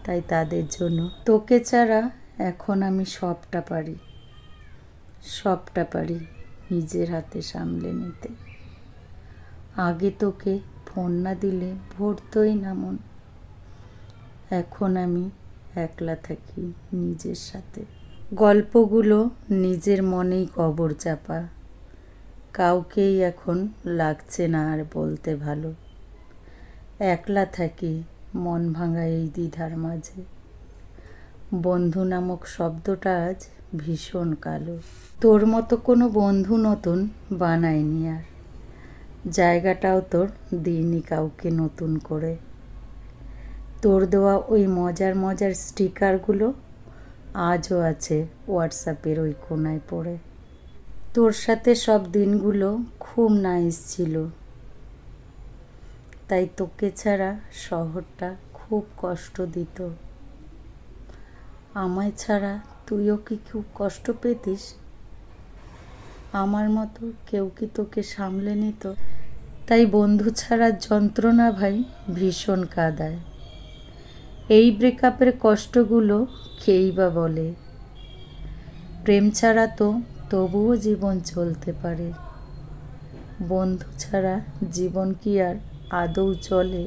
তাই তাদের জন্য। তোকে ছাড়া এখন আমি সবটা পারি নিজের হাতে সামলে নিতে। আগে তোকে ফোন না দিলে ভরতই না মন। এখন আমি একলা থাকি নিজের সাথে। গল্পগুলো নিজের মনেই কবর চাপা, কাউকেই এখন লাগছে না আর বলতে ভালো। একলা থাকি মন ভাঙা এই দ্বিধার মাঝে। বন্ধু নামক শব্দটা আজ ভীষণ কালো। তোর মতো কোনো বন্ধু নতুন বানায়নি আর, জায়গাটাও তোর দিইনি কাউকে নতুন করে। তোর দেওয়া ওই মজার স্টিকারগুলো আজও আছে হোয়াটসঅ্যাপের ওই কোনায় পড়ে। তোর সাথে সব দিনগুলো খুব নাইস ছিল, তাই তোকে ছাড়া শহরটা খুব কষ্ট দিত। আমায় ছাড়া তুইও কি খুব কষ্ট পেতিস? আমার মতো কেউ কি তোকে সামলে নিত? তাই বন্ধু ছাড়ার যন্ত্রণা ভাই ভীষণ কাঁদায়। এই ব্রেকআপের কষ্টগুলো কেই বা বলে? প্রেম ছাড়া তো তবুও জীবন চলতে পারে, বন্ধু ছাড়া জীবন কি আর আদৌ চলে?